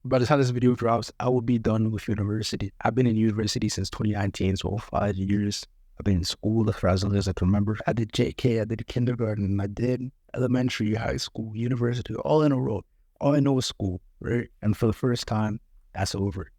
By the time this video drops, I will be done with university. I've been in university since 2019, so 5 years. I've been in school as far as I can remember. I did JK, I did kindergarten, I did elementary, high school, university, all in a row. All I know is school, right? And for the first time, that's over,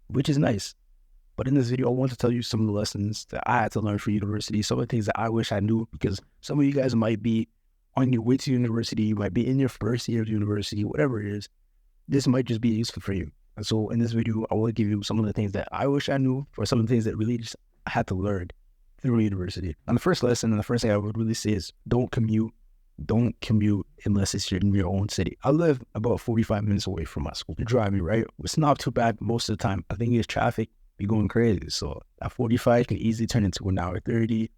which is nice. But in this video, I want to tell you some of the lessons that I had to learn for university, some of the things that I wish I knew, because some of you guys might be on your way to university, you might be in your first year of university, whatever it is. This might just be useful for you. And so in this video, I will give you some of the things that I wish I knew, or some of the things that really just I had to learn through university. And the first lesson, and the first thing I would really say is don't commute. Don't commute unless it's in your own city. I live about 45 minutes away from my school. You're driving, right? It's not too bad most of the time. I think it's traffic be going crazy. So that 45 can easily turn into an hour 30.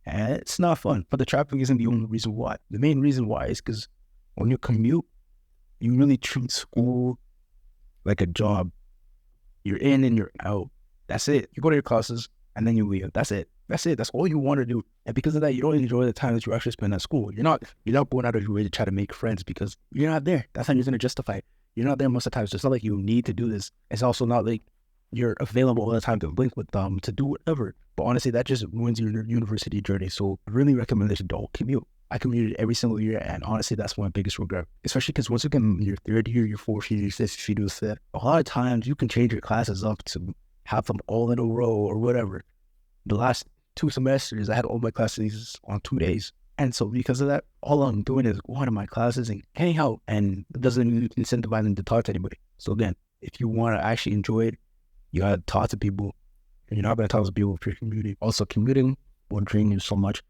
And it's not fun. But the traffic isn't the only reason why. The main reason why is because when you commute, you really treat school like a job. You're in and you're out. That's it. You go to your classes and then you leave. That's it. That's it. That's all you want to do. And because of that, you don't enjoy the time that you actually spend at school. You're not going out of your way to try to make friends because you're not there. That's how you're going to justify it. You're not there most of the time. So it's not like you need to do this. It's also not like you're available all the time to link with them, to do whatever. But honestly, that just ruins your university journey. So I really recommend that you don't commute. I commuted every single year, and honestly, that's my biggest regret. Especially because once you get in your third year, your fourth year, your fifth year, your fifth, a lot of times you can change your classes up to have them all in a row or whatever. The last 2 semesters, I had all my classes on 2 days. And so because of that, all I'm doing is going to my classes and hang out, and it doesn't incentivize them to talk to anybody. So again, if you want to actually enjoy it, you got to talk to people, and you're not going to talk to people if you're commuting. Also, commuting will drain you so much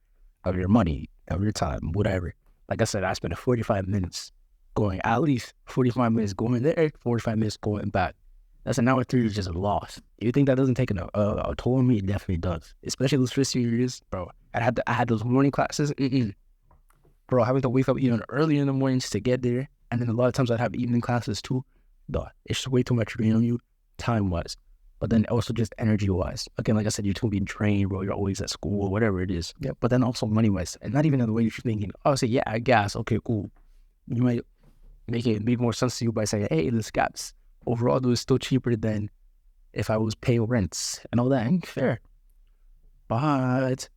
of your money, of your time, whatever. Like I said, I spent 45 minutes going, at least 45 minutes going there, 45 minutes going back. That's an hour 3 just lost. You think that doesn't take a toll on me? It definitely does. Especially those first few years, bro. I had those morning classes. Bro, having to wake up even early in the morning just to get there. And then a lot of times I'd have evening classes too. Duh, it's just way too much drain on you, time-wise. But then also just energy-wise. Again, like I said, you're going to be drained, bro. You're always at school, whatever it is. Yeah. But then also money-wise. And not even in the way you're thinking, oh, say, yeah, I guess. Okay, cool. You might make it make more sense to you by saying, hey, this gas overall though is still cheaper than if I was paying rents and all that. And fair. But,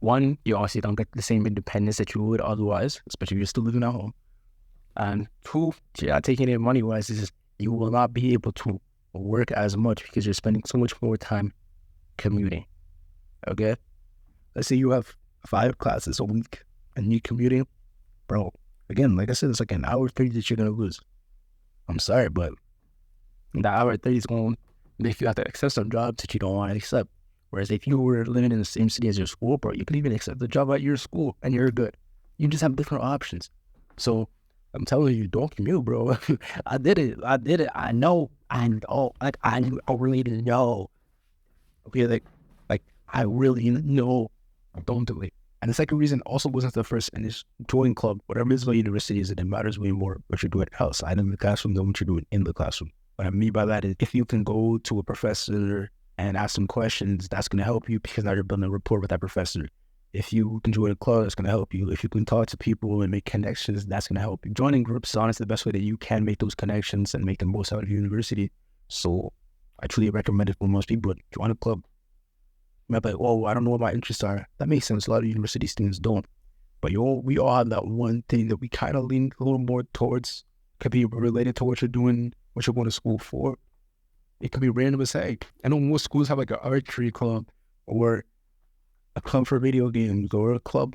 one, you obviously don't get the same independence that you would otherwise, especially if you're still living at home. And 2, yeah, taking it money-wise is just, you will not be able to work as much because you're spending so much more time commuting, okay? Let's say you have 5 classes a week and you're commuting. Bro, again, like I said, it's like an hour 30 that you're going to lose. I'm sorry, but that hour 30 is going to make you have to accept some jobs that you don't want to accept. Whereas if you were living in the same city as your school, bro, you could even accept the job at your school and you're good. You just have different options. So I'm telling you, don't commute, bro. I did it. I know. Like I really know. Okay, like I really know. Don't do it. And the second reason also wasn't the first, and it's join club. Whatever is my university is, it matters way more what you're doing outside in the classroom than what you're doing in the classroom. What I mean by that is if you can go to a professor and ask some questions, that's going to help you because now you're building a rapport with that professor. If you can join a club, that's going to help you. If you can talk to people and make connections, that's going to help you. Joining groups is honestly the best way that you can make those connections and make the most out of your university. So I truly recommend it for most people. Join a club. You might be like, oh, I don't know what my interests are. That makes sense. A lot of university students don't. But we all have that one thing that we kind of lean a little more towards. Could be related to what you're doing, what you're going to school for. It could be random as heck. I know most schools have like an archery club or a club for video games or a club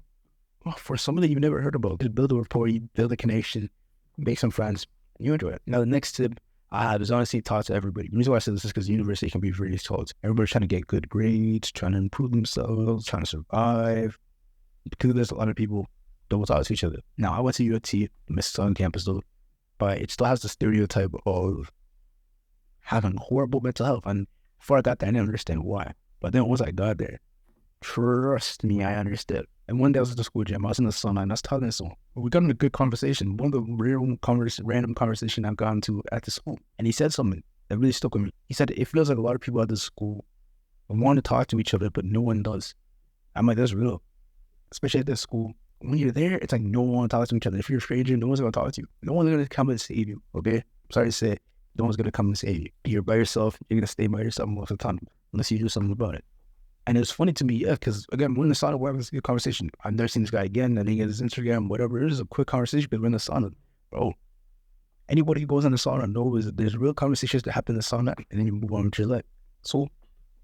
for something that you've never heard about. Just build a rapport, you build a connection, make some friends, and you enjoy it. Now, the next tip I have is honestly talk to everybody. The reason why I say this is because university can be really tough. Everybody's trying to get good grades, trying to improve themselves, trying to survive. Because there's a lot of people that don't talk to each other. Now, I went to UT, Mississauga campus though, but it still has the stereotype of having horrible mental health. And before I got there, I didn't understand why. But then once I got there, trust me, I understood. And one day I was at the school gym, I was in the sun, and I was talking to someone. We got in a good conversation, one of the random conversation I've gotten to at the school. And he said something that really stuck with me. He said, it feels like a lot of people at the school want to talk to each other, but no one does. I'm like, that's real. Especially at this school. when you're there, it's like no one want to talk to each other. If you're a stranger, no one's going to talk to you. No one's going to come and save you, okay? Sorry to say, no one's going to come and save you. You're by yourself. You're going to stay by yourself most of the time unless you do something about it. And it's funny to me, yeah, because again, we're in the sauna, we're having this good conversation. I've never seen this guy again. I think it's his Instagram, whatever. It is a quick conversation because we're in the sauna. Bro, anybody who goes in the sauna knows that there's real conversations that happen in the sauna and then you move on with your life. So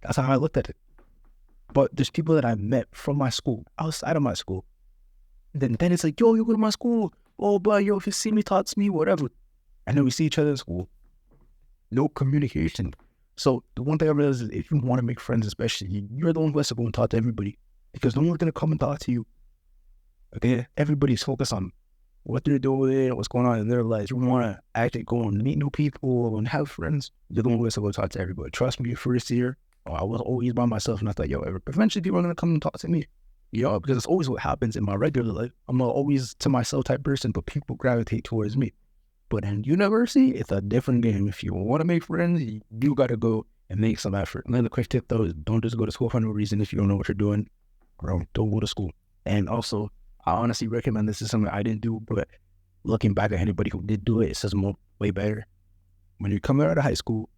that's how I looked at it. But there's people that I met from my school, outside of my school. Then it's like, yo, you go to my school. Oh, but yo, if you see me, talk to me, whatever. And then we see each other in school. No communication. So the one thing I realized is if you want to make friends, especially, you're the one who has to go and talk to everybody because no one's going to come and talk to you. Okay? Everybody's focused on what they're doing, what's going on in their lives. You want to actually go and meet new people and have friends. You're the one who has to go talk to everybody. Trust me, first year, I was always by myself and I thought, yo, eventually people are going to come and talk to me. Because it's always what happens in my regular life. I'm not always to myself type person, but people gravitate towards me. But in university, it's a different game. If you want to make friends, you got to go and make some effort. And then the quick tip, though, is don't just go to school for no reason if you don't know what you're doing. Bro, don't go to school. And also, I honestly recommend this is something I didn't do, but looking back at anybody who did do it, it says more way better. When you're coming out of high school,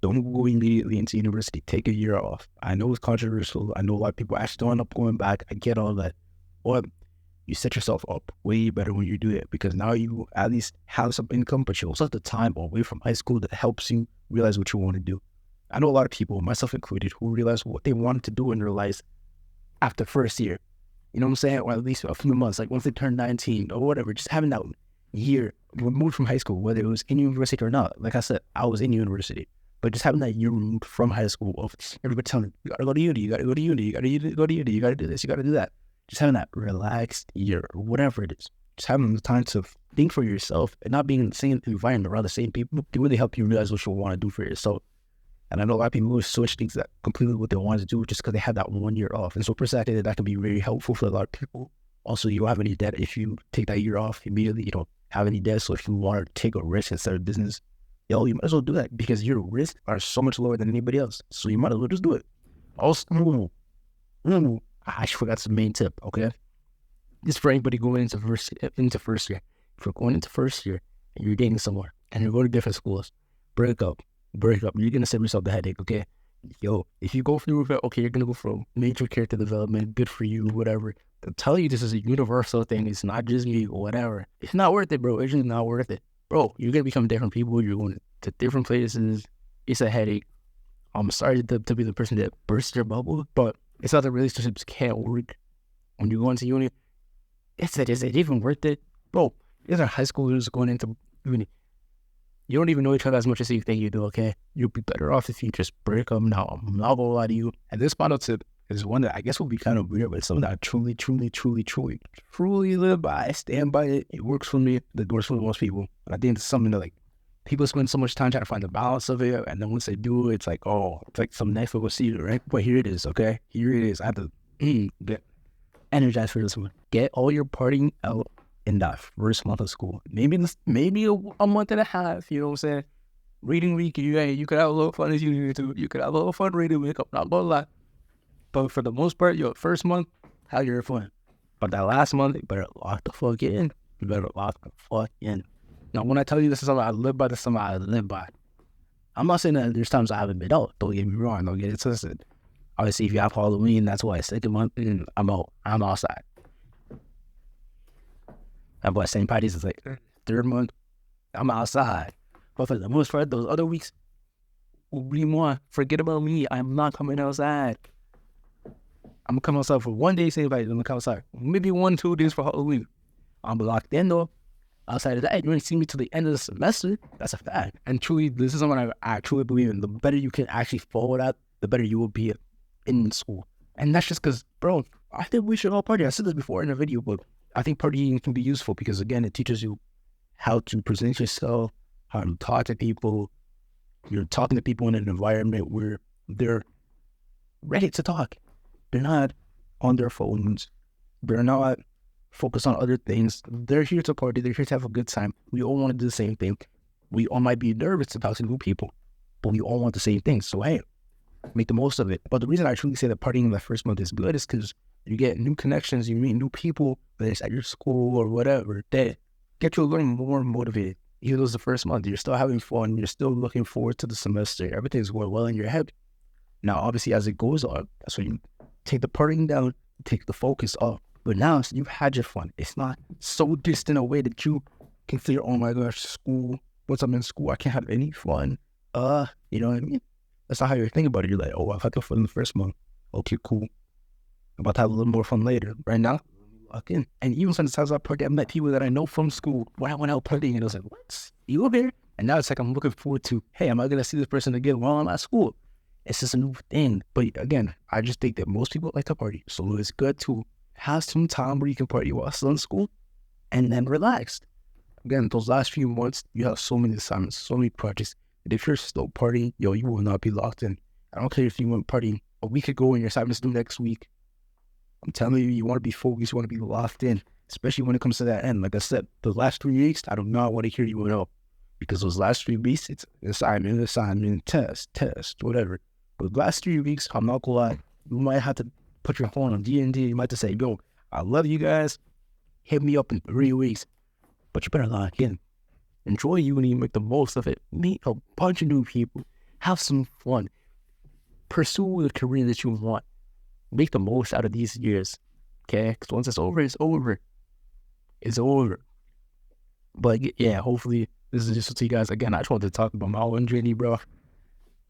don't go immediately into university. Take a year off. I know it's controversial. I know a lot of people actually don't end up going back. I get all that. But you set yourself up way better when you do it because now you at least have some income, but you also have the time away from high school that helps you realize what you want to do. I know a lot of people, myself included, who realize what they wanted to do in their lives after first year. You know what I'm saying? Or at least a few months, like once they turn 19 or whatever, just having that year removed from high school, whether it was in university or not. Like I said, I was in university, but just having that year removed from high school of everybody telling me, you got to go to uni, you got to go to uni, you got to go to uni, you got to do this, you got to do that. Just having that relaxed year or whatever it is. Just having the time to think for yourself and not being in the same environment around the same people can really help you realize what you want to do for yourself. And I know a lot of people who switch things that completely what they want to do just because they have that 1 year off. And so personally, that can be very helpful for a lot of people. Also, you don't have any debt if you take that year off immediately. You don't have any debt. So if you want to take a risk and start a business, you might as well do that because your risks are so much lower than anybody else. So you might as well just do it. Also, I forgot the main tip, okay? This is for anybody going into first year. If you're going into first year and you're dating someone and you're going to different schools, break up. You're going to save yourself the headache, okay? If you go through with it, okay, you're going to go from major character development, good for you, whatever. I'll tell you this is a universal thing. It's not just me, whatever. It's not worth it, bro. It's just not worth it. Bro, you're going to become different people. You're going to different places. It's a headache. I'm sorry to be the person that bursts your bubble, but it's not that relationships can't work when you go into uni. Is it even worth it? Bro, these are high schoolers going into uni. You don't even know each other as much as you think you do, okay? You'll be better off if you just break them now. I'm not gonna lie to you. And this final tip is one that I guess will be kind of weird, but it's something that I truly live by. I stand by it. It works for me. It works for most people. But I think it's something that, like, people spend so much time trying to find the balance of it, and then once they do, it's like, oh, it's like some next level secret, right? But here it is, okay? Here it is. I have to get energized for this one. Get all your partying out in that first month of school. Maybe a month and a half, you know what I'm saying? Reading week, you could have a little fun as you need to. You could have a little fun reading week, I'm not gonna lie. But for the most part, first month, have your fun. But that last month, you better lock the fuck in. You better lock the fuck in. Now, when I tell you this is something I live by, this is something I live by. I'm not saying that there's times I haven't been out. Don't get me wrong. Don't get it twisted. Obviously, if you have Halloween, that's why second month, I'm out. I'm outside. And by St. Patty's, it's like third month, I'm outside. But for the most part, those other weeks, forget about me. I'm not coming outside. I'm going to come outside for 1 day, St. Patty's. I'm going to come outside. Maybe 1-2 days for Halloween. I'm locked in, though. Outside of that, you won't see me till the end of the semester. That's a fact. And truly, this is something I truly believe in. The better you can actually follow that, the better you will be in school. And that's just because, bro, I think we should all party. I said this before in a video, but I think partying can be useful because, again, it teaches you how to present yourself, how to talk to people. You're talking to people in an environment where they're ready to talk. They're not on their phones. They're not focused on other things. They're here to party. They're here to have a good time. We all want to do the same thing. We all might be nervous to talk to new people, but we all want the same thing. So, hey, make the most of it. But the reason I truly say that partying in the first month is good is because You get new connections, you meet new people, whether it's at your school or whatever, that get you a little more motivated. Even though it's the first month, you're still having fun, you're still looking forward to the semester, everything's going well in your head. Now, obviously, as it goes on, that's when you take the partying down, take the focus up. But now you've had your fun. It's not so distant away that you can feel, oh my gosh, school. Once I'm in school, I can't have any fun. You know what I mean? That's not how you're thinking about it. You're like, oh, I've had the fun in the first month. Okay, cool. I'm about to have a little more fun later. Right now, lock in. And even sometimes I party, I met people that I know from school when I went out partying, and I was like, what? You over here? And now it's like I'm looking forward to, hey, am I going to see this person again while I'm at school? It's just a new thing. But again, I just think that most people like to party. So it's good to have some time where you can party while still in school and then relax. Again, those last few months, you have so many assignments, so many projects. And if you're still partying, yo, you will not be locked in. I don't care if you went partying a week ago and your assignments due next week. I'm telling you, you want to be focused, you want to be locked in, especially when it comes to that end. Like I said, the last 3 weeks, I do not want to hear you at all. Because those last 3 weeks, it's assignment, test, whatever. But the last 3 weeks, I'm not gonna lie, you might have to put your phone on D&D. You might have to say, yo, I love you guys. Hit me up in 3 weeks. But you better lock in. Enjoy uni, make the most of it. Meet a bunch of new people. Have some fun. Pursue the career that you want. Make the most out of these years. Okay? Because once it's over, it's over. It's over. But yeah, hopefully this is just to you guys. Again, I just wanted to talk about my own journey, bro.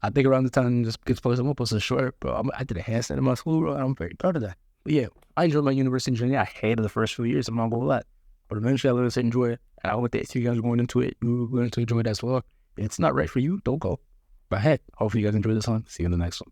I think around the time this gets posted, I'm going to post a short, bro. I did a handstand in my school, bro. I'm very proud of that. But yeah, I enjoyed my university journey. I hated the first few years. I'm not going to lie. But eventually I learned to enjoy it. And I hope that if you guys are going into it, you're going to enjoy it as well. If it's not right for you, don't go. But hey, hopefully you guys enjoy this one. See you in the next one.